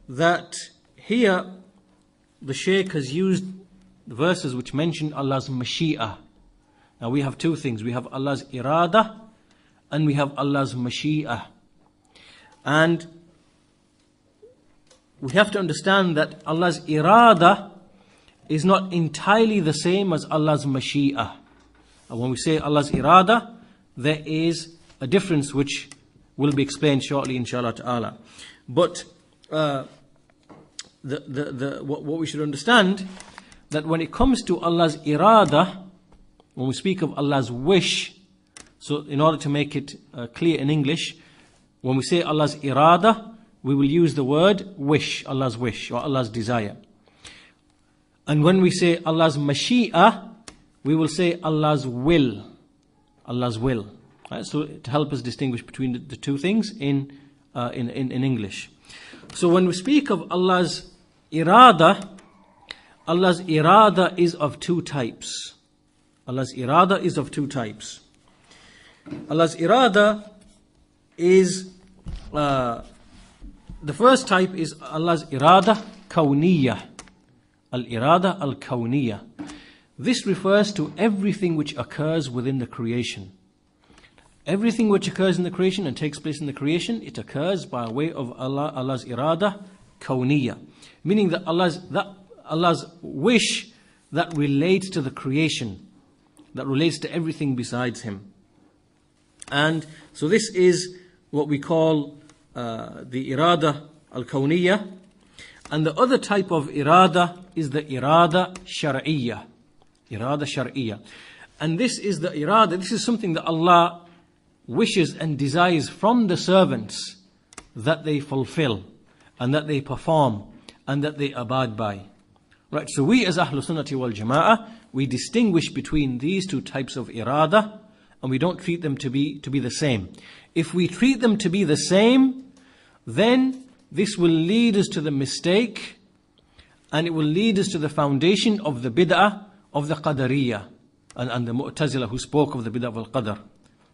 that here the Shaykh has used verses which mention Allah's mashi'ah. Now we have two things. We have Allah's iradha and we have Allah's mashi'ah. And we have to understand that Allah's iradha is not entirely the same as Allah's mashi'ah. And when we say Allah's iradha, there is a difference which will be explained shortly, inshallah ta'ala. But what we should understand, that when it comes to Allah's irada, when we speak of Allah's wish, so in order to make it clear in English, when we say Allah's irada, we will use the word wish, Allah's wish or Allah's desire. And when we say Allah's mashi'ah, we will say Allah's will. Allah's will. Right? So to help us distinguish between the two things in English. So when we speak of Allah's irada is of two types. Allah's irada is of two types. Allah's irada is, the first type is Allah's irada khawniyyah. Al-irada al-khawniyyah. This refers to everything which occurs within the creation. Everything which occurs in the creation and takes place in the creation, it occurs by way of Allah's irada khawniyyah. Meaning that Allah's wish that relates to the creation, that relates to everything besides Him. And so this is what we call the irada al-khawniyyah. And the other type of irada is the irada shariyyah. Irada shariyyah. And this is the irada, this is something that Allah wishes and desires from the servants that they fulfill and that they perform and that they abide by. Right, so we as Ahlul Sunnati wal Jama'ah, we distinguish between these two types of irada, and we don't treat them to be the same. If we treat them to be the same, then this will lead us to the mistake, and it will lead us to the foundation of the bid'ah of the Qadariyah and the Mu'tazila who spoke of the bid'ah of al-Qadr.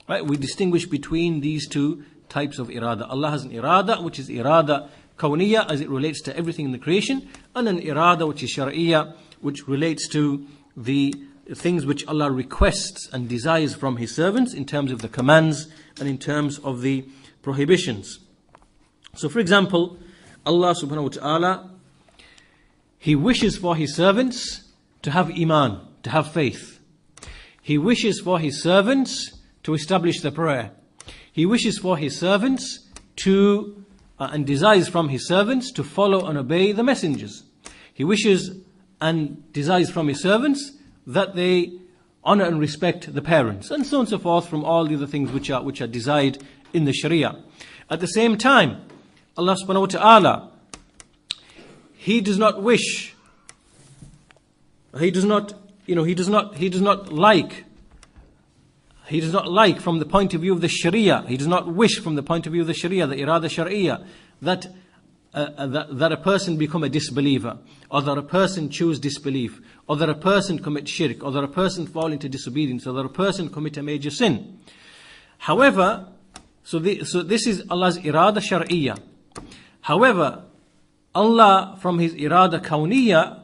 Right? We distinguish between these two types of irada. Allah has an irada which is irada khawniyyah as it relates to everything in the creation, and an irada which is shariyyah which relates to the things which Allah requests and desires from His servants in terms of the commands and in terms of the prohibitions. So for example, Allah subhanahu wa ta'ala, He wishes for His servants to have iman, to have faith. He wishes for His servants to establish the prayer. He wishes for His servants to, and desires from His servants to follow and obey the messengers. He wishes and desires from His servants that they honor and respect the parents, and so on and so forth, from all the other things which are desired in the Sharia. At the same time, Allah subhanahu wa ta'ala, He does not wish, He does not like from the point of view of the Sharia, He does not wish from the point of view of the Sharia, the irada shariyyah, that a person become a disbeliever, or that a person choose disbelief, or that a person commit shirk, or that a person fall into disobedience, or that a person commit a major sin. However, so this is Allah's irada shariyyah. However, Allah from His irada khawniyyah,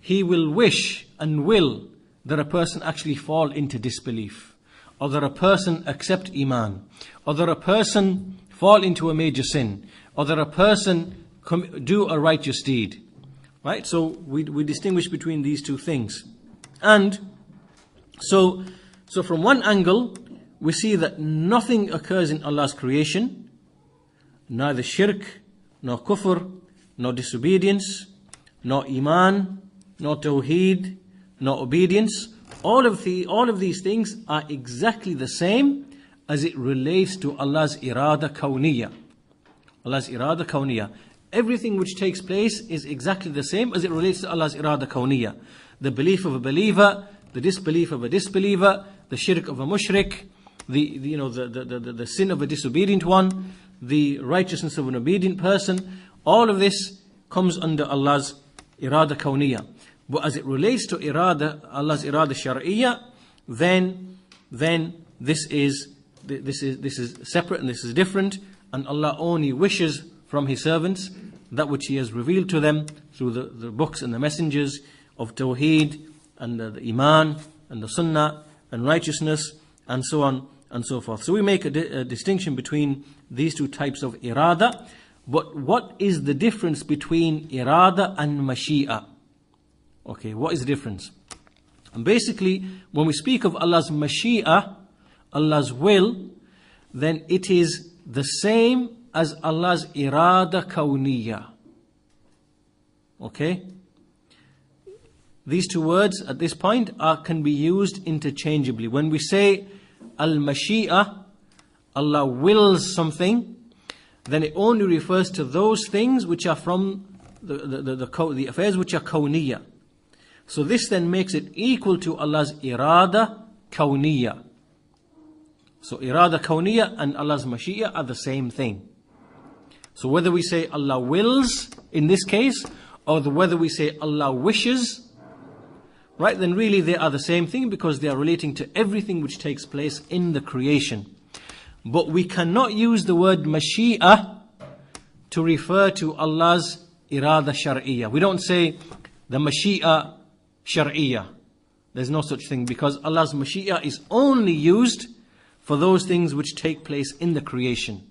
He will wish and will that a person actually fall into disbelief, or that a person accept iman, or that a person fall into a major sin, or that a person do a righteous deed. Right? So we distinguish between these two things. And so from one angle, we see that nothing occurs in Allah's creation, neither shirk, nor kufr, nor disobedience, nor iman, nor tawheed, nor obedience. All of these things are exactly the same as it relates to Allah's irada khawniyyah. Allah's irada khawniyyah. Everything which takes place is exactly the same as it relates to Allah's irada khawniyyah. The belief of a believer, the disbelief of a disbeliever, the shirk of a mushrik, the sin of a disobedient one, the righteousness of an obedient person, all of this comes under Allah's irada khawniyyah. But as it relates to Allah's irada shariyyah, then this is separate and this is different, and Allah only wishes from His servants that which He has revealed to them through the books and the messengers of Tawheed and the Iman and the Sunnah and righteousness and so on and so forth. So we make a distinction between these two types of iradha. But what is the difference between iradha and mashi'a? Okay, what is the difference? And basically, when we speak of Allah's mashi'a, Allah's will, then it is the same as Allah's iradha khawniyyah. Okay? These two words at this point can be used interchangeably. When we say al-mashi'a, Allah wills something, then it only refers to those things which are from the affairs which are khawniyyah. So this then makes it equal to Allah's iradha khawniyyah. So iradha khawniyyah and Allah's mashi'a are the same thing. So whether we say Allah wills in this case, or whether we say Allah wishes, right, then really they are the same thing, because they are relating to everything which takes place in the creation. But we cannot use the word mashi'a to refer to Allah's iradha shariyyah. We don't say the mashi'a shariyyah. There's no such thing, because Allah's mashi'a is only used for those things which take place in the creation.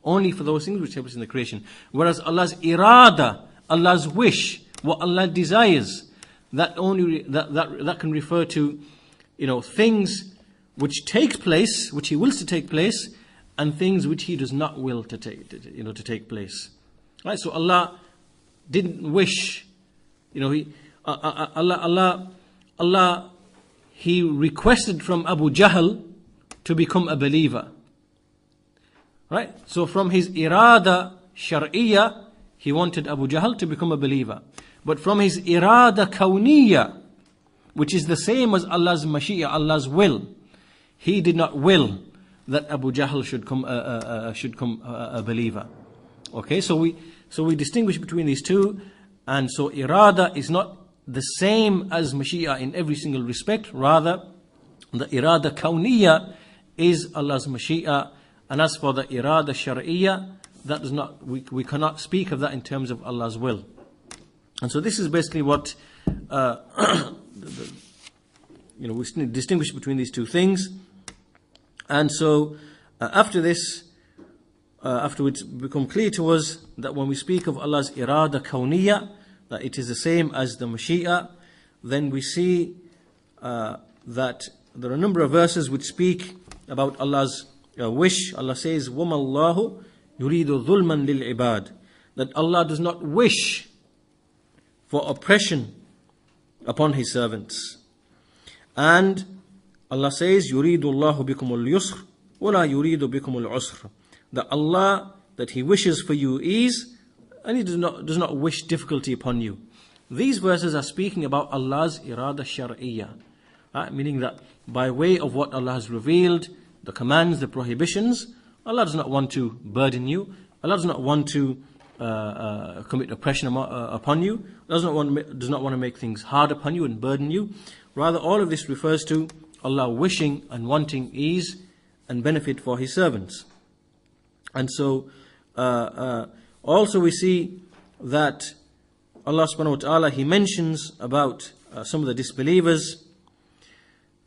Only for those things which take place in the creation. Whereas Allah's irada, Allah's wish, what Allah desires, that can refer to, things which take place, which He wills to take place, and things which He does not will to take place. Right? So Allah didn't wish, Allah He requested from Abu Jahl to become a believer. Right? So from His irada shariyyah, He wanted Abu Jahl to become a believer. But from His irada khawniyyah, which is the same as Allah's mashi'a, Allah's will, He did not will that Abu Jahl should come a believer. Okay, so we distinguish between these two, and so irada is not the same as mashi'a in every single respect. Rather, the irada khawniyyah is Allah's mashi'a, and as for the irada shariyyah, that does not, we cannot speak of that in terms of Allah's will. And so this is basically what we distinguish between these two things. And so after this, after it's become clear to us that when we speak of Allah's irada khawniyyah, that it is the same as the mashi'a, then we see that there are a number of verses which speak about Allah's wish. Allah says, وَمَا اللَّهُ يُرِيدُ ظُلْمًا لِلْعِبَادِ, that Allah does not wish for oppression upon His servants. And Allah says, يُرِيدُ اللَّهُ بِكُمُ الْيُسْرِ وَلَا يُرِيدُ بِكُمُ الْعُسْرِ, that Allah, that He wishes for you ease, and He does not wish difficulty upon you. These verses are speaking about Allah's irada shariyyah, meaning that by way of what Allah has revealed, the commands, the prohibitions, Allah does not want to burden you. Allah does not want to commit oppression upon you. Does not want to make things hard upon you and burden you. Rather, all of this refers to Allah wishing and wanting ease and benefit for His servants. And so, also we see that Allah subhanahu wa ta'ala, He mentions about some of the disbelievers.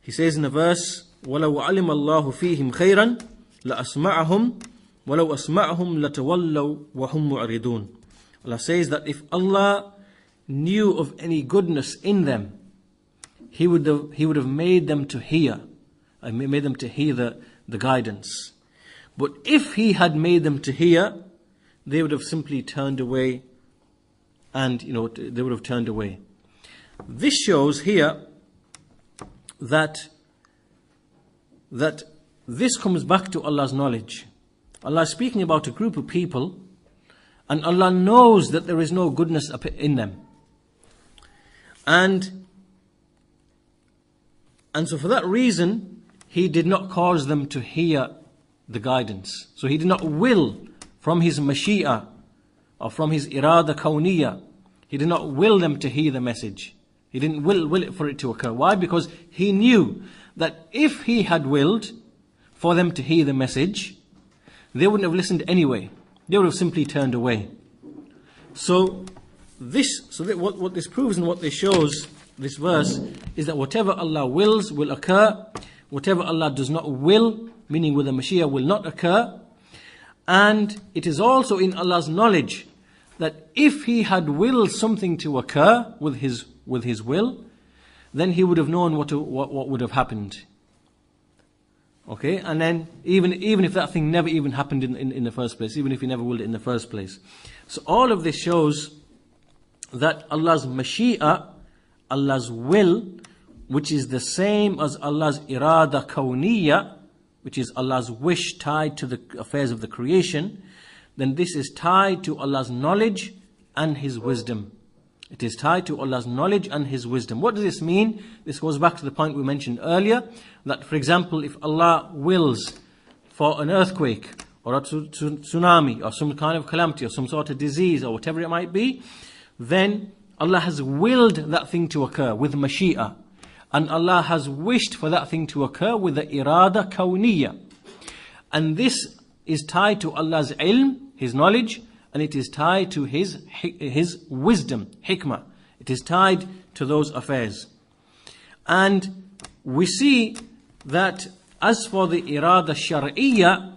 He says in a verse, وَلَوْ عَلِمَ اللَّهُ فِيهِمْ خَيْرًا لَأَسْمَعَهُمْ وَلَوْ أَسْمَعَهُمْ لَتَوَلَّوْا وَهُمْ مُعْرِضُونَ. Allah says that if Allah knew of any goodness in them, He would have made them to hear, made them to hear the guidance. But if He had made them to hear, they would have simply turned away, and they would have turned away. This shows here that this comes back to Allah's knowledge. Allah is speaking about a group of people, and Allah knows that there is no goodness in them. And so for that reason, He did not cause them to hear the guidance. So He did not will from His mashi'a, or from His irada khawniyyah, He did not will them to hear the message. He didn't will it for it to occur. Why? Because He knew that if He had willed for them to hear the message, they wouldn't have listened anyway. They would have simply turned away. What this proves and what this shows, this verse, is that whatever Allah wills will occur. Whatever Allah does not will, meaning with the Mashiach, will not occur. And it is also in Allah's knowledge that if He had willed something to occur with His will, then He would have known what would have happened. Okay, and then even if that thing never even happened in the first place, even if He never willed it in the first place. So all of this shows that Allah's Mashi'ah, Allah's will, which is the same as Allah's iradha khawniyyah, which is Allah's wish tied to the affairs of the creation, then this is tied to Allah's knowledge and His wisdom. It is tied to Allah's knowledge and His wisdom. What does this mean? This goes back to the point we mentioned earlier, that for example, if Allah wills for an earthquake or a tsunami or some kind of calamity or some sort of disease or whatever it might be, then Allah has willed that thing to occur with Mashi'ah. And Allah has wished for that thing to occur with the iradha khawniyyah. And this is tied to Allah's ilm, His knowledge, and it is tied to His wisdom, hikmah. It is tied to those affairs. And we see that as for the iradha shariyyah,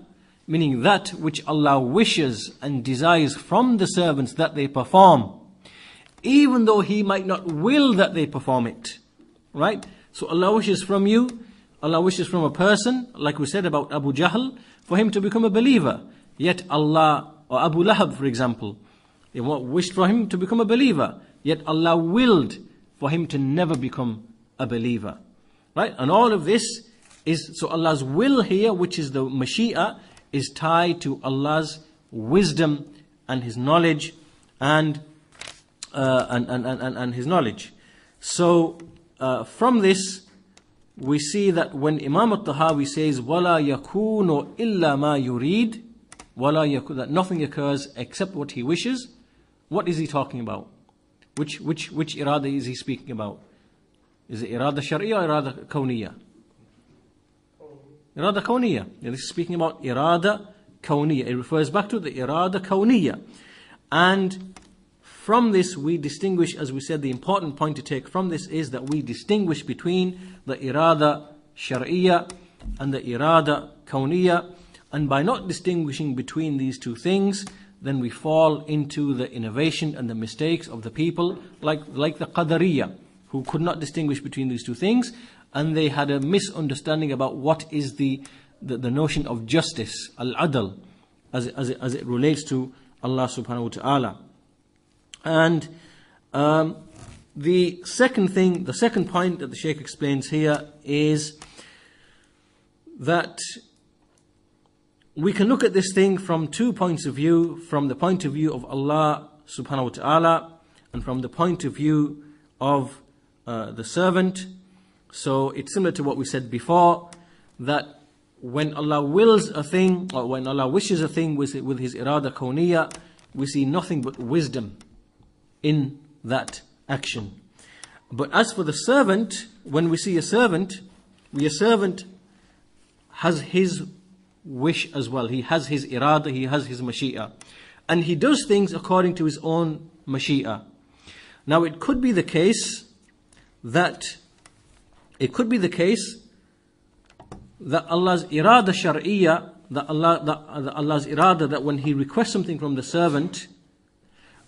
meaning that which Allah wishes and desires from the servants that they perform, even though He might not will that they perform it. Right? So Allah wishes from you, Allah wishes from a person, like we said about Abu Jahl, for him to become a believer. Yet Allah, or Abu Lahab for example, He wished for him to become a believer. Yet Allah willed for him to never become a believer. Right? And all of this is, so Allah's will here, which is the Mashi'ah, is tied to Allah's wisdom and His knowledge and His knowledge. So from this, we see that when Imam al-Tahawi says, وَلَا يَكُونُ إِلَّا مَا يُرِيد, that nothing occurs except what He wishes, what is he talking about? Which iradha is he speaking about? Is it iradha shariyyah or iradha khawniyyah? Iradha khawniyyah. This is speaking about iradha khawniyyah. It refers back to the iradha khawniyyah. And from this we distinguish, as we said, the important point to take from this is that we distinguish between the iradha shariyyah and the iradha khawniyyah. And by not distinguishing between these two things, then we fall into the innovation and the mistakes of the people, like the Qadariyah, who could not distinguish between these two things, and they had a misunderstanding about what is the notion of justice, al-adl, as it relates to Allah subhanahu wa ta'ala. And the second point that the Shaykh explains here is that we can look at this thing from 2 points of view, from the point of view of Allah subhanahu wa ta'ala and from the point of view of the servant. So it's similar to what we said before, that when Allah wills a thing, or when Allah wishes a thing with His iradha khawniyyah, we see nothing but wisdom in that action. But as for the servant, when we see a servant has his wish as well. He has his iradha, he has his mashi'ah. And he does things according to his own mashi'ah. Now it could be the case that Allah's iradha shariyyah, that Allah's iradha, that when He requests something from the servant,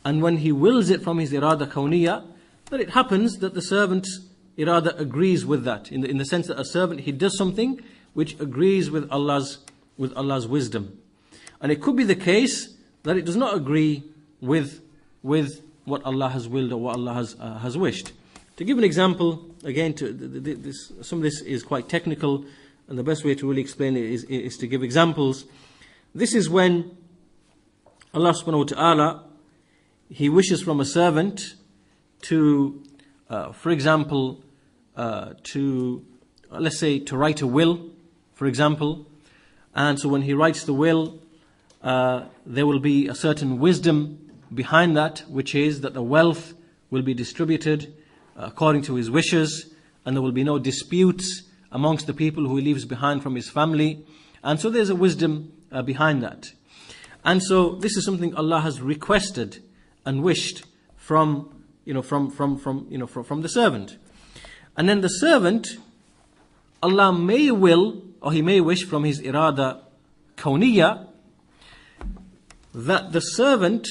and when He wills it from His iradha khawniyyah, that it happens that the servant's iradha agrees with that, in the sense that a servant, he does something which agrees with Allah's wisdom. And it could be the case that it does not agree with what Allah has willed or what Allah has wished. To give an example, again, some of this is quite technical, and the best way to really explain it is to give examples. This is when Allah subhanahu wa ta'ala, He wishes from a servant to, for example, let's say to write a will, for example. And so when He writes the will, there will be a certain wisdom behind that, which is that the wealth will be distributed according to His wishes, and there will be no disputes amongst the people who He leaves behind from His family. And so there's a wisdom behind that. And so this is something Allah has requested, and wished from the servant. And then the servant, Allah may will, or He may wish from His iradha khawniyyah, that the servant,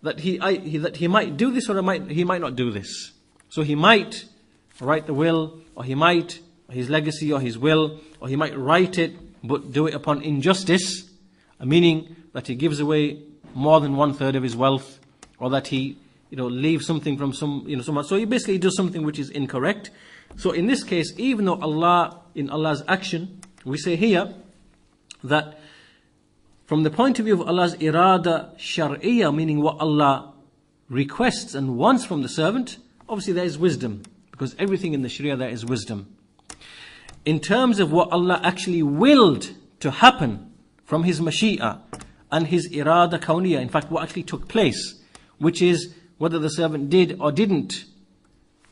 that he might do this or he might not do this. So he might write the will, or he might, his legacy or his will, or he might write it but do it upon injustice, meaning that he gives away more than 1/3 of his wealth, or that he leaves something from someone. So he basically does something which is incorrect. So in this case, even though Allah, in Allah's action, we say here that from the point of view of Allah's iradha shariyyah, meaning what Allah requests and wants from the servant, obviously there is wisdom, because everything in the sharia there is wisdom. In terms of what Allah actually willed to happen from His mashi'ah and His iradha khawniyyah, in fact what actually took place, which is whether the servant did or didn't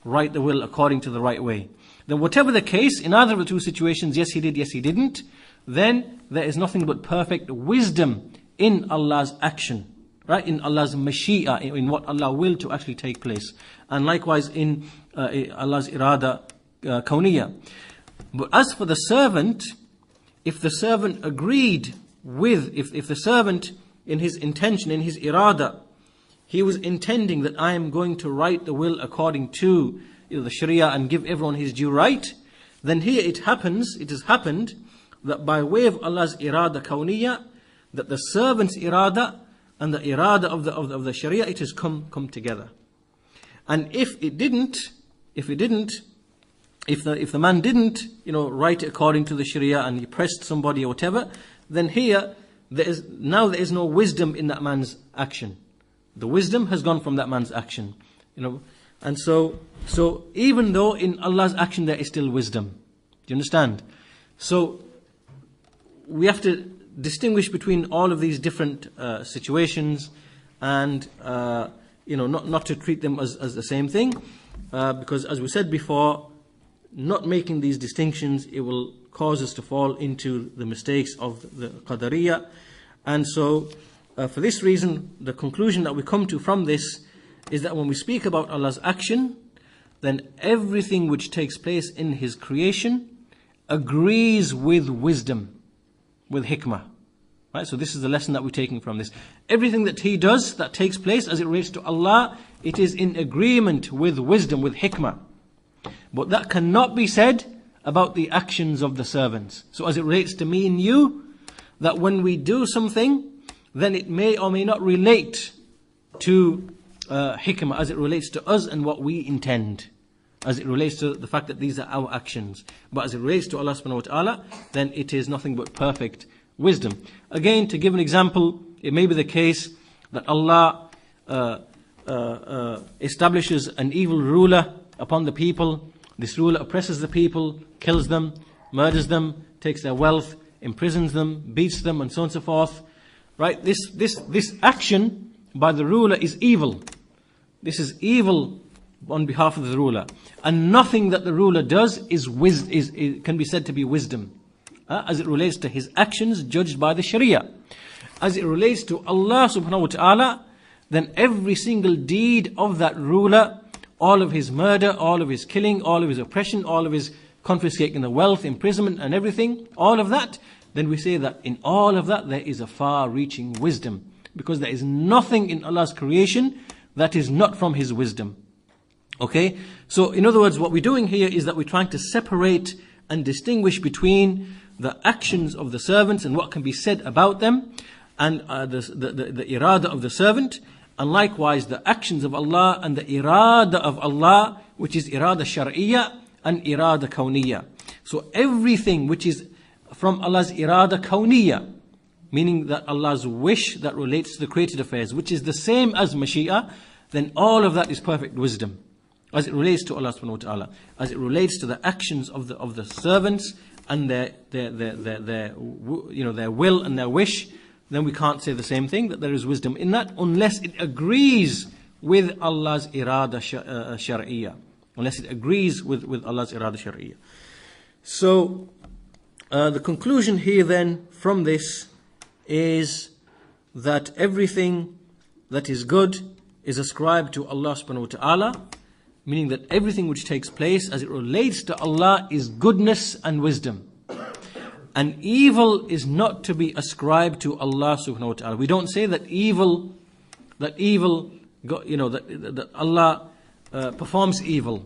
write the will according to the right way, then whatever the case, in either of the two situations, yes he did, yes he didn't, then there is nothing but perfect wisdom in Allah's action, right? In Allah's mashi'ah, in what Allah willed to actually take place. And likewise in Allah's iradha khawniyyah. But as for the servant, if the servant agreed with, if the servant in his intention, in his iradha, he was intending that I am going to write the will according to the sharia and give everyone his due right, then here it has happened that by way of Allah's iradha khawniyyah, that the servant's iradha and the iradha of the sharia, it has come together. And if the man didn't, write it according to the sharia and he pressed somebody or whatever, then here there is no wisdom in that man's action. The wisdom has gone from that man's action, and so even though in Allah's action there is still wisdom. Do you understand? So we have to distinguish between all of these different situations, and not to treat them as the same thing, because as we said before, not making these distinctions, it will cause us to fall into the mistakes of the Qadariyah. And so for this reason, the conclusion that we come to from this is that when we speak about Allah's action, then everything which takes place in His creation agrees with wisdom, with hikmah. Right? So this is the lesson that we're taking from this. Everything that He does, that takes place as it relates to Allah, it is in agreement with wisdom, with hikmah. But that cannot be said about the actions of the servants. So as it relates to me and you, that when we do something, then it may or may not relate to hikmah, as it relates to us and what we intend, as it relates to the fact that these are our actions. But as it relates to Allah subhanahu wa ta'ala, then it is nothing but perfect wisdom. Again, to give an example, it may be the case that Allah establishes an evil ruler upon the people. This ruler oppresses the people, kills them, murders them, takes their wealth, imprisons them, beats them, and so on and so forth. Right? This action by the ruler is evil. This is evil on behalf of the ruler, and nothing that the ruler does can be said to be wisdom, as it relates to his actions judged by the sharia. As it relates to Allah subhanahu wa ta'ala, then every single deed of that ruler, all of his murder, all of his killing, all of his oppression, all of his confiscating the wealth, imprisonment and everything, all of that, then we say that in all of that there is a far-reaching wisdom, because there is nothing in Allah's creation that is not from His wisdom. Okay? So in other words, what we're doing here is that we're trying to separate and distinguish between the actions of the servants and what can be said about them, and the irada of the servant, and likewise the actions of Allah and the irada of Allah, which is irada shariyyah and irada khawniyyah. So everything which is from Allah's irada khawniyyah, meaning that Allah's wish that relates to the created affairs, which is the same as mashi'ah, then all of that is perfect wisdom as it relates to Allah subhanahu wa ta'ala, as it relates to the actions of the servants and their will and their wish. Then we can't say the same thing, that there is wisdom in that, unless it agrees with Allah's irada shariyyah, unless it agrees with Allah's irada shariyyah. So the conclusion here then from this is that everything that is good is ascribed to Allah subhanahu wa ta'ala, meaning that everything which takes place as it relates to Allah is goodness and wisdom. And evil is not to be ascribed to Allah subhanahu wa ta'ala. We don't say that that Allah performs evil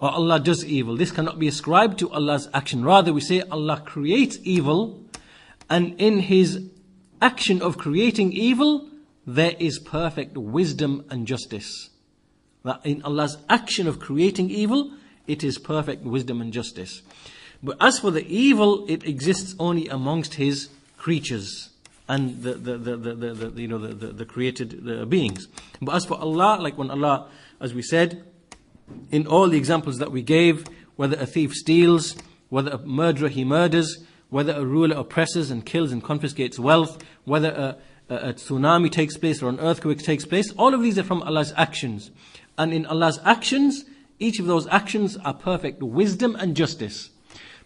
or Allah does evil. This cannot be ascribed to Allah's action. Rather, we say Allah creates evil, and in His action of creating evil, there is perfect wisdom and justice. That in Allah's action of creating evil, it is perfect wisdom and justice. But as for the evil, it exists only amongst His creatures and the created beings. But as for Allah, like when Allah, as we said, in all the examples that we gave, whether a thief steals, whether a murderer he murders, whether a ruler oppresses and kills and confiscates wealth, whether a tsunami takes place or an earthquake takes place, all of these are from Allah's actions. And in Allah's actions, each of those actions are perfect wisdom and justice.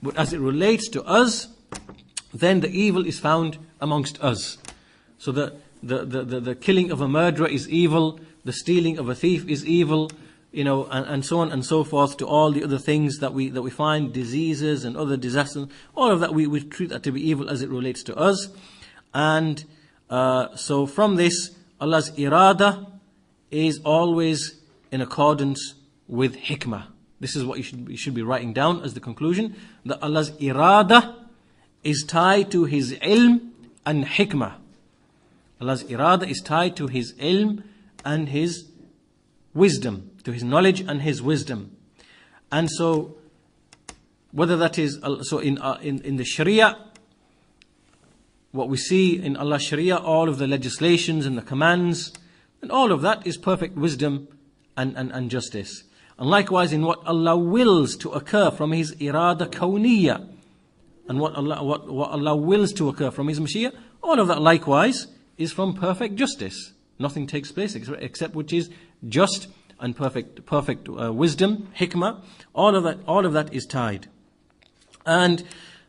But as it relates to us, then the evil is found amongst us. So the killing of a murderer is evil, the stealing of a thief is evil, and so on and so forth, to all the other things that we find, diseases and other disasters. All of that we treat that to be evil as it relates to us. And so from this, Allah's iradha is always in accordance with hikmah. This is what you should be writing down as the conclusion, that Allah's iradha is tied to His ilm and hikmah. Allah's iradha is tied to His ilm and His wisdom, to His knowledge and His wisdom. And so, whether that is, so in the shariyyah, what we see in Allah's shariyyah, all of the legislations and the commands, and all of that is perfect wisdom and justice. And likewise in what Allah wills to occur from His iradha khawniyyah, and what Allah wills to occur from His mashiyyah, all of that likewise is from perfect justice. Nothing takes place except which is just and perfect wisdom, hikmah. All of that is tied. And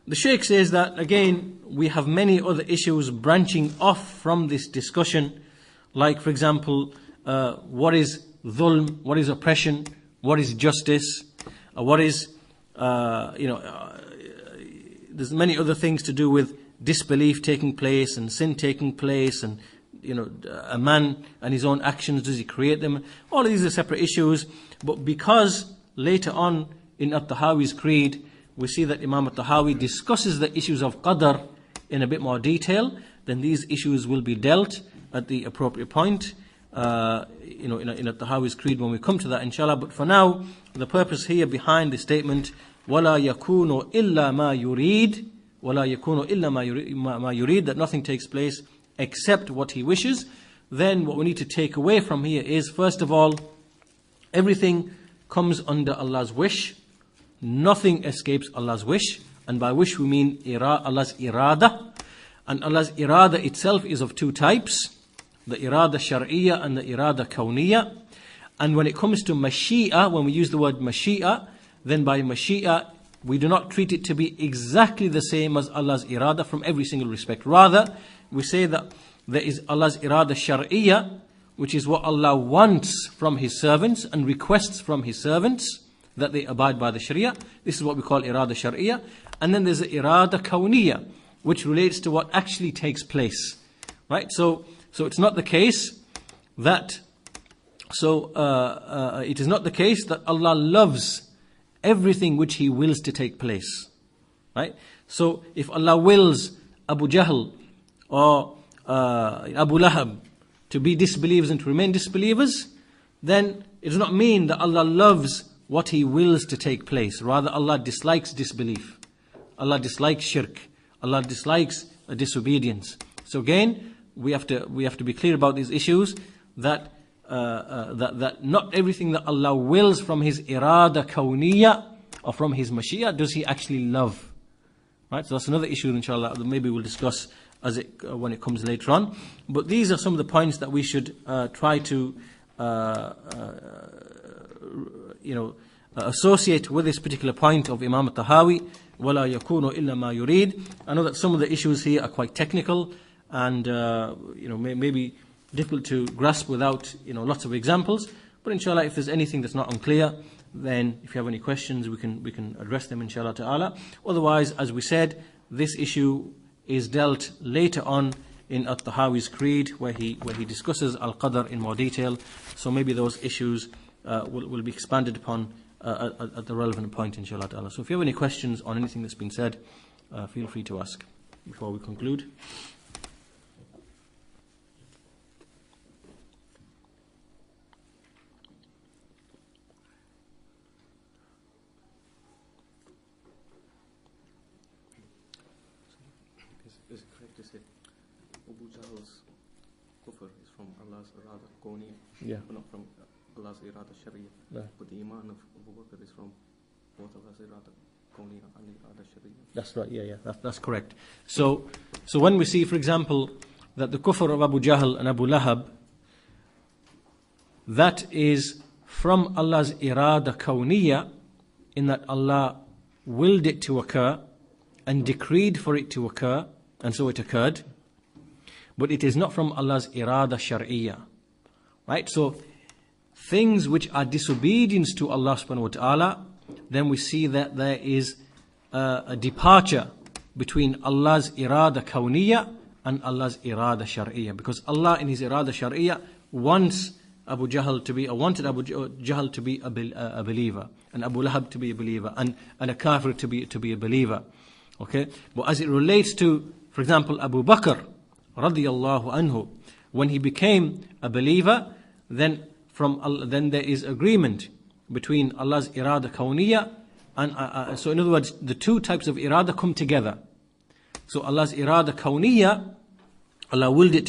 the Shaykh says that again we have many other issues branching off from this discussion, like for example, what is dhulm, what is oppression, what is justice, what is there's many other things to do with disbelief taking place and sin taking place, and a man and his own actions, does he create them? All of these are separate issues. But because later on in At-Tahawi's creed we see that Imam At-Tahawi discusses the issues of qadr in a bit more detail, then these issues will be dealt at the appropriate point in At-Tahawi's creed when we come to that, inshallah. But for now, the purpose here behind the statement وَلَا يَكُونُ إِلَّا مَا يُرِيدُ وَلَا يَكُونُ إِلَّا مَا يُرِيدُ, that nothing takes place except what He wishes. Then what we need to take away from here is, first of all, everything comes under Allah's wish. Nothing escapes Allah's wish. And by wish we mean Allah's iradha. And Allah's iradha itself is of two types, the iradha shariyyah and the iradha khawniyyah. And when it comes to mashi'ah, when we use the word mashi'ah, then by mashi'ah we do not treat it to be exactly the same as Allah's iradha from every single respect. Rather, we say that there is Allah's iradha shariyyah, which is what Allah wants from His servants and requests from His servants, that they abide by the shariyyah. This is what we call iradha shariyyah. And then there's the iradha khawniyyah, which relates to what actually takes place. Right? So it's not the case that it is not the case that Allah loves everything which He wills to take place. Right? So if Allah wills Abu Jahl or Abu Lahab to be disbelievers and to remain disbelievers, then it does not mean that Allah loves what He wills to take place. Rather, Allah dislikes disbelief. Allah dislikes shirk. Allah dislikes disobedience. So again, we have to be clear about these issues, that not everything that Allah wills from His irada kawniyya or from His mashi'ah does He actually love. Right? So that's another issue, inshallah, that maybe we'll discuss when it comes later on. But these are some of the points that we should try to associate with this particular point of Imam At-Tahawi, وَلَا يَكُونُ إِلَّا مَا يُرِيدُ. I know that some of the issues here are quite technical, and maybe difficult to grasp without lots of examples. But inshallah, if there's anything that's not unclear, then if you have any questions, we can address them inshallah ta'ala. Otherwise, as we said, this issue is dealt later on in At-Tahawi's Creed, where he discusses Al-Qadr in more detail. So maybe those issues will be expanded upon at the relevant point inshallah ta'ala. So if you have any questions on anything that's been said, feel free to ask before we conclude. Is it correct to say Abu Jahl's kufr is from Allah's iradha khawniyyah, Yeah. but not from Allah's iradha shariyyah? Yeah. But the iman of Abu Bakr is from both Allah's iradha khawniyyah and iradha shariyyah. That's right, yeah, that's correct. So when we see, for example, that the kufr of Abu Jahl and Abu Lahab, that is from Allah's irada khawniyyah, in that Allah willed it to occur and decreed for it to occur, and so it occurred. But it is not from Allah's irada shariyyah. Right? So things which are disobedience to Allah subhanahu wa ta'ala, then we see that there is a departure between Allah's irada khawniyyah and Allah's irada shariyyah. Because Allah in His irada shariyyah wants Abu Jahl to be, or wanted Abu Jahl to be a believer, and Abu Lahab to be a believer, and a kafir to be a believer. Okay? But as it relates to, for example, Abu Bakr radiyallahu anhu, when he became a believer, then there is agreement between Allah's irada khawniyyah and so in other words, the two types of irada come together. So Allah's irada khawniyyah, Allah willed it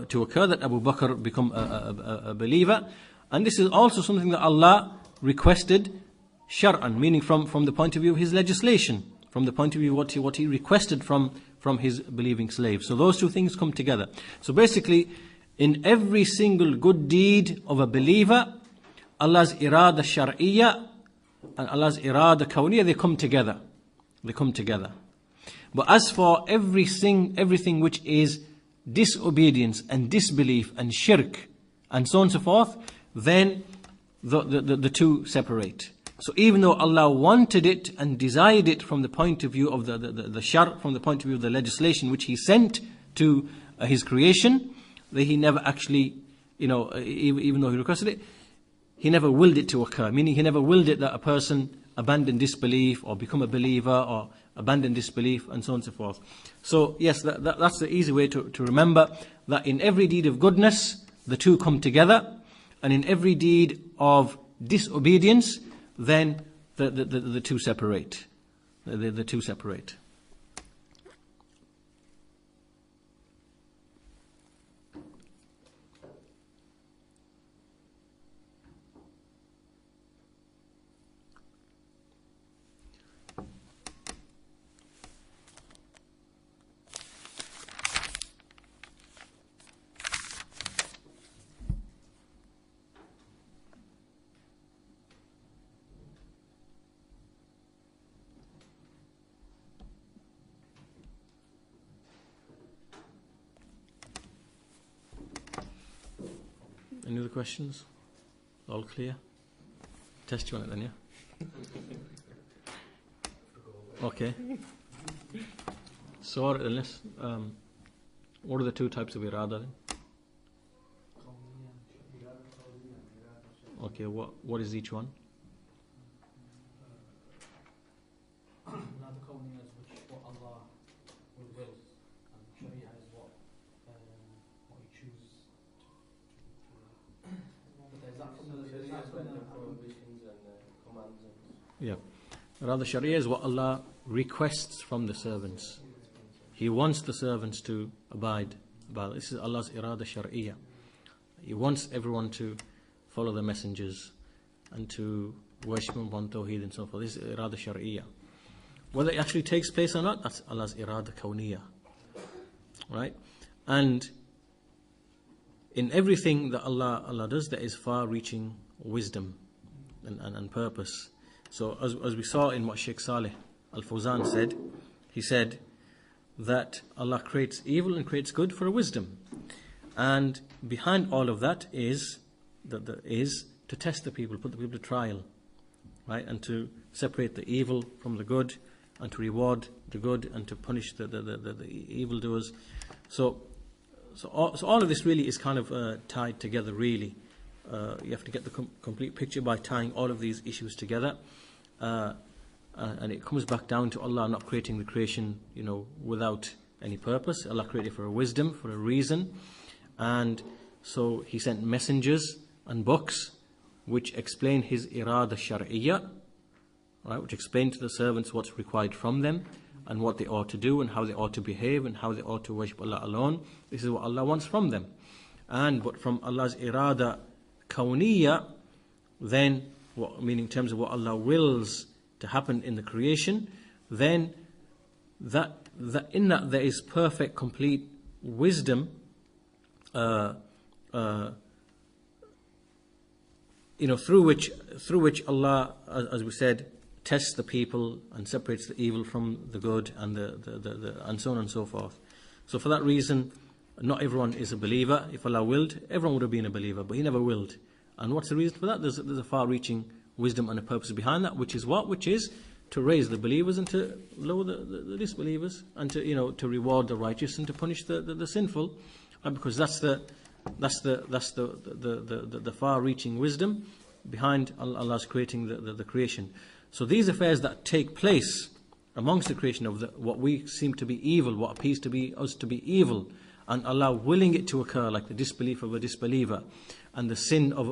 to occur that Abu Bakr become a believer, and this is also something that Allah requested shar'an, meaning from the point of view of His legislation, from the point of view of what He requested from His believing slaves. So those two things come together. So basically, in every single good deed of a believer, Allah's irada shariyyah and Allah's irada khawniyyah, they come together. They come together. But as for everything which is disobedience and disbelief and shirk and so on and so forth, then the two separate. So even though Allah wanted it and desired it from the point of view of the shar, from the point of view of the legislation which He sent to His creation, that He never actually, even though He requested it, He never willed it to occur. Meaning He never willed it that a person abandon disbelief or become a believer or abandon disbelief and so on and so forth. So yes, that's the easy way to remember that in every deed of goodness, the two come together, and in every deed of disobedience, then the two separate. The two separate. Any other questions? All clear? Test you on it then, yeah? Okay. So, unless, what are the two types of irada then? Okay, what is each one? Khawniyyah is what Allah will, and shariyyah is what He chooses. But there's that from the prohibitions and commands. Yeah. Rather, shariyyah is what Allah requests from the servants. He wants the servants to abide by. This is Allah's irada shariyyah. He wants everyone to follow the messengers and to worship Him upon tawheed and so forth. This is irada shariyyah. Whether it actually takes place or not, that's Allah's irada khawniyyah. Right? And in everything that Allah does, there is far-reaching wisdom and purpose. So as we saw in what Sheikh Saleh Al-Fawzan said, he said that Allah creates evil and creates good for a wisdom. And behind all of that is to test the people, put the people to trial, right? And to separate the evil from the good, and to reward the good, and to punish the evildoers. So all of this really is kind of tied together, really. You have to get the complete picture by tying all of these issues together. And it comes back down to Allah not creating the creation, without any purpose. Allah created for a wisdom, for a reason. And so He sent messengers and books which explain His iradha shariyyah, right, which explain to the servants what's required from them, and what they ought to do, and how they ought to behave, and how they ought to worship Allah alone. This is what Allah wants from them. But from Allah's iradha khawniyyah, then, meaning in terms of what Allah wills to happen in the creation, then that there is perfect, complete wisdom, through which Allah, as we said, tests the people and separates the evil from the good, and and so on and so forth. So for that reason, not everyone is a believer. If Allah willed, everyone would have been a believer, but He never willed. And what's the reason for that? There's a far-reaching wisdom and a purpose behind that, which is what? Which is to raise the believers and to lower the disbelievers, and to reward the righteous and to punish the sinful, because that's the far-reaching wisdom behind Allah's creating the creation. So these affairs that take place amongst the creation of what we seem to be evil, what appears to be us to be evil, and Allah willing it to occur, like the disbelief of a disbeliever and the sin of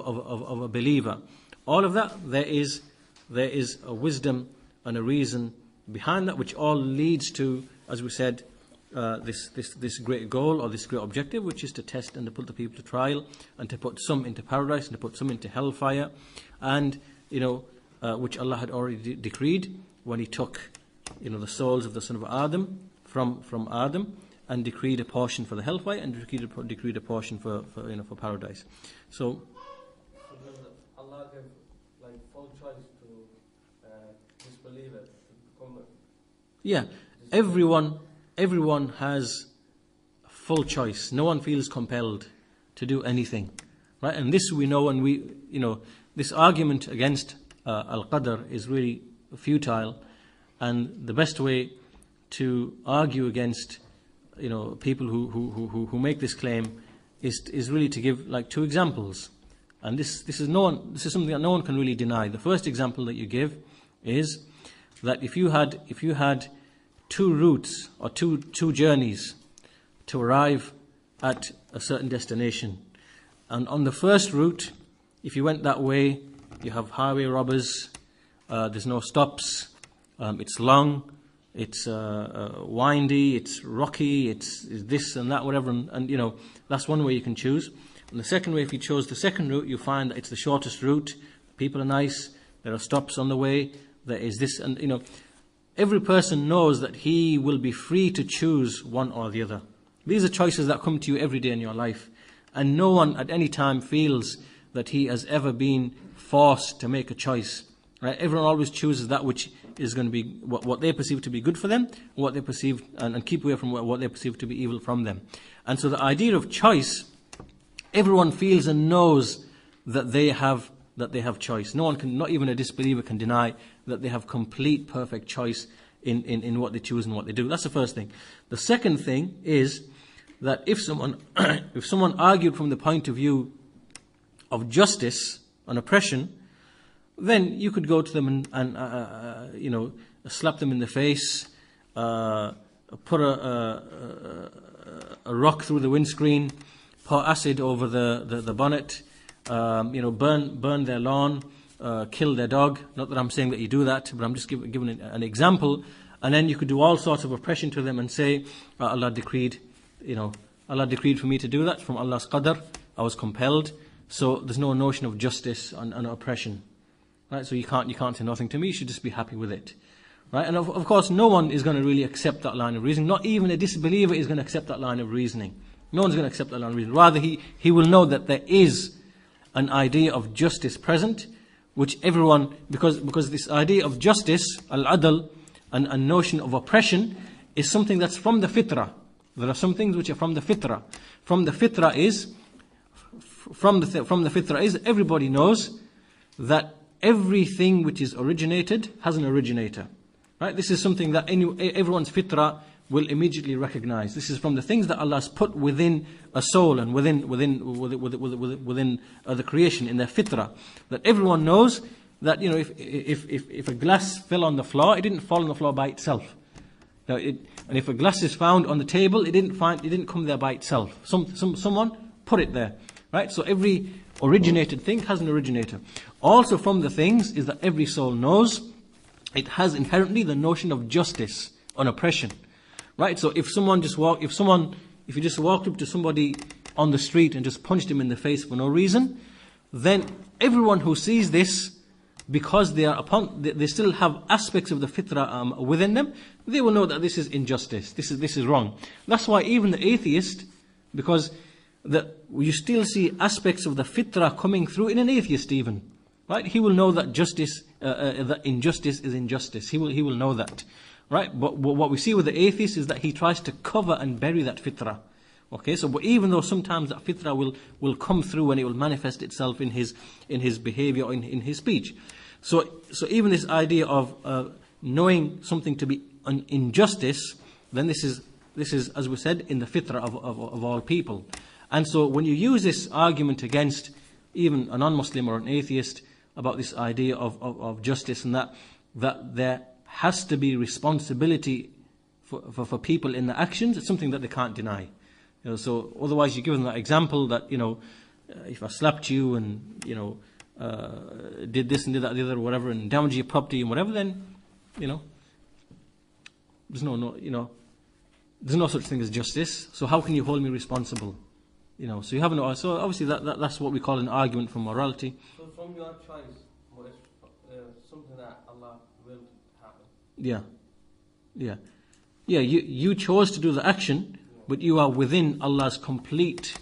a believer, all of that, there is a wisdom and a reason behind that, which all leads to, as we said, this great goal, or this great objective, which is to test and to put the people to trial, and to put some into paradise and to put some into hellfire, and which Allah had already decreed when He took the souls of the son of Adam from Adam, and decreed a portion for the hellfire, and decreed a portion for paradise. So Allah gave full choice to disbelievers to become. Yeah, everyone has full choice. No one feels compelled to do anything, right? And this we know, and this argument against al-qadr is really futile, and the best way to argue against people who make this claim is really to give two examples. And this is something that no one can really deny. The first example that you give is that if you had two routes or two journeys to arrive at a certain destination, and on the first route, if you went that way, you have highway robbers, there's no stops, it's long, it's windy, it's rocky, it's this and that, whatever, and that's one way you can choose. And the second way, if you chose the second route, you find that it's the shortest route, people are nice, there are stops on the way, there is this, and every person knows that he will be free to choose one or the other. These are choices that come to you every day in your life, and no one at any time feels that he has ever been forced to make a choice. Right? Everyone always chooses that which is going to be what they perceive to be good for them, what they perceive, and keep away from what they perceive to be evil from them. And so the idea of choice, everyone feels and knows that they have choice. No one can, not even a disbeliever, can deny that they have complete, perfect choice in what they choose and what they do. That's the first thing. The second thing is that if someone argued from the point of view of justice and oppression, then you could go to them and slap them in the face, put a rock through the windscreen, pour acid over the bonnet, burn their lawn, kill their dog. Not that I'm saying that you do that, but I'm just giving an example. And then you could do all sorts of oppression to them and say, Allah decreed for me to do that from Allah's qadr. I was compelled. So there's no notion of justice and oppression. Right? So you can't say nothing to me, you should just be happy with it. Right? And of course no one is going to really accept that line of reasoning. Not even a disbeliever is going to accept that line of reasoning. No one's going to accept that line of reasoning. Rather he will know that there is an idea of justice present, which everyone, because this idea of justice, al-adl, and notion of oppression, is something that's from the fitrah. There are some things which are from the fitrah. From the fitrah is everybody knows that everything which is originated has an originator. Right? This is something that everyone's fitrah will immediately recognize. This is from the things that Allah has put within a soul and within the creation, in their fitrah, that everyone knows that, you know, if a glass fell on the floor, it didn't fall on the floor by itself. Now, and if a glass is found on the table, it didn't come there by itself. Someone put it there, right? So every originated thing has an originator. Also from the things is that every soul knows it has inherently the notion of justice on oppression, right? So if you just walked up to somebody on the street and just punched him in the face for no reason, then everyone who sees this, because they still have aspects of the fitrah within them, they will know that this is injustice. This is wrong. That's why even the atheist, because you still see aspects of the fitrah coming through in an atheist even, right? He will know that that injustice is injustice. He will know that, right? But what we see with the atheist is that he tries to cover and bury that fitrah. Okay, so but even though sometimes that fitrah will come through and it will manifest itself in his behavior or in his speech. So even this idea of knowing something to be an injustice, then this is, as we said, in the fitrah of all people. And so when you use this argument against even a non-Muslim or an atheist about this idea of justice and that there has to be responsibility for people in the actions, it's something that they can't deny. You know, so otherwise you give them that example that, you know, if I slapped you and, you know, did this and did that, the other, whatever, and damaged your property and whatever, then, you know, there's no such thing as justice. So how can you hold me responsible? You know, so you haven't. So obviously that's what we call an argument for morality. So from your choice, what is something that Allah will happen? Yeah. You chose to do the action, but you are within Allah's complete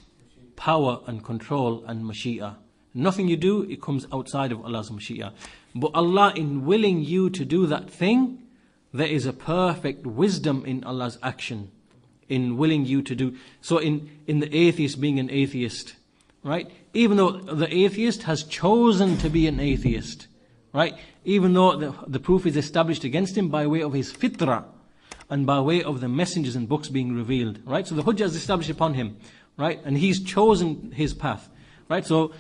power and control and mashi'ah. Nothing you do, it comes outside of Allah's mashi'ah. But Allah, in willing you to do that thing, there is a perfect wisdom in Allah's action, in willing you to do. So in the atheist being an atheist, right? Even though the atheist has chosen to be an atheist, right? Even though the proof is established against him by way of his fitrah and by way of the messengers and books being revealed, right? So the hujjah is established upon him, right? And he's chosen his path, right? So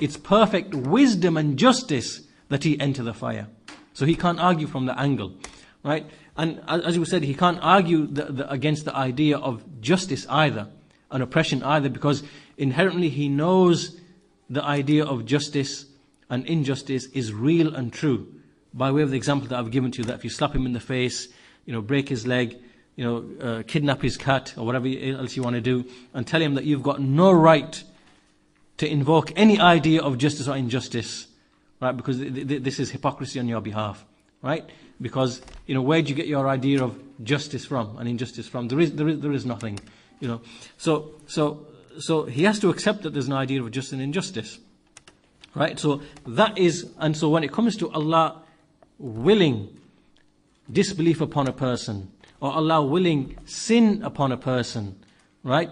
it's perfect wisdom and justice that he enter the fire. So he can't argue from the angle, right? And as you said, he can't argue against the idea of justice either, and oppression either, because inherently he knows the idea of justice and injustice is real and true. By way of the example that I've given to you, that if you slap him in the face, you know, break his leg, you know, kidnap his cat or whatever else you want to do, and tell him that you've got no right to invoke any idea of justice or injustice, right? Because this is hypocrisy on your behalf, right? Because, you know, where do you get your idea of justice from and injustice from? There is nothing, you know. So he has to accept that there's an idea of justice and injustice, right? So that is, and so when it comes to Allah willing disbelief upon a person, or Allah willing sin upon a person, right?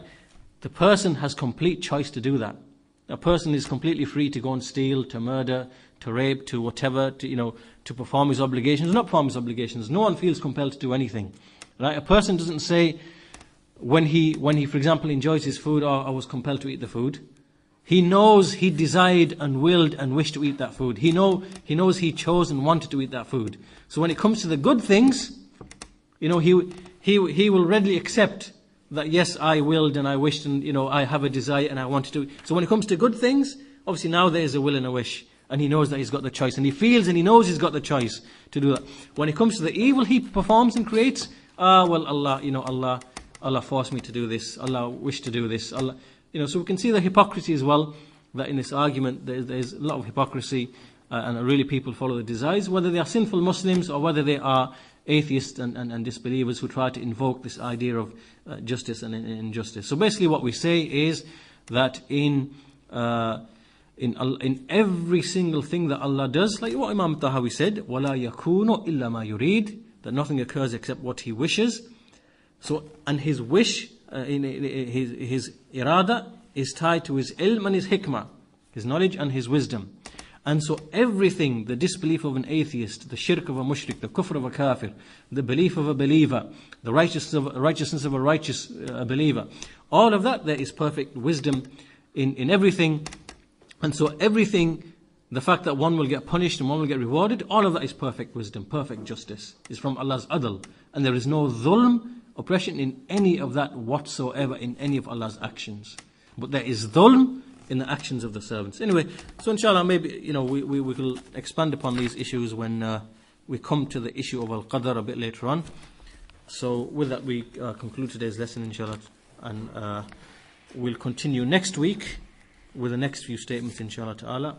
The person has complete choice to do that. A person is completely free to go and steal, to murder, to rape, to whatever, to perform his obligations, not perform his obligations. No one feels compelled to do anything, right? A person doesn't say when he, for example, enjoys his food, "Oh, I was compelled to eat the food." He knows he desired and willed and wished to eat that food. He knows he chose and wanted to eat that food. So when it comes to the good things, you know, he will readily accept that, yes, I willed and I wished, and, you know, I have a desire and I wanted to. So when it comes to good things, obviously now there is a will and a wish, and he knows that he's got the choice, and he feels and he knows he's got the choice to do that. When it comes to the evil he performs and creates, well, Allah forced me to do this. Allah wished to do this. Allah, you know, so we can see the hypocrisy as well, that in this argument there's a lot of hypocrisy, and really people follow the desires, whether they are sinful Muslims or whether they are atheists and disbelievers who try to invoke this idea of justice and injustice. So basically what we say is that in every single thing that Allah does, like what Imam Tahawi said, وَلَا يَكُونُ إِلَّا مَا يُرِيدُ, that nothing occurs except what He wishes. So, and His wish his irada is tied to his ilm and his hikmah, his knowledge and his wisdom. And so everything, the disbelief of an atheist, the shirk of a mushrik, the kufr of a kafir, the belief of a believer, the righteousness of a righteous believer, all of that, there is perfect wisdom in everything. And so everything, the fact that one will get punished and one will get rewarded, all of that is perfect wisdom, perfect justice, is from Allah's adl. And there is no dhulm, oppression in any of that whatsoever, in any of Allah's actions. But there is dhulm in the actions of the servants. Anyway, so inshallah, maybe we will expand upon these issues when we come to the issue of al-qadr a bit later on. So with that, we conclude today's lesson, inshallah, and we'll continue next week with the next few statements, inshallah ta'ala.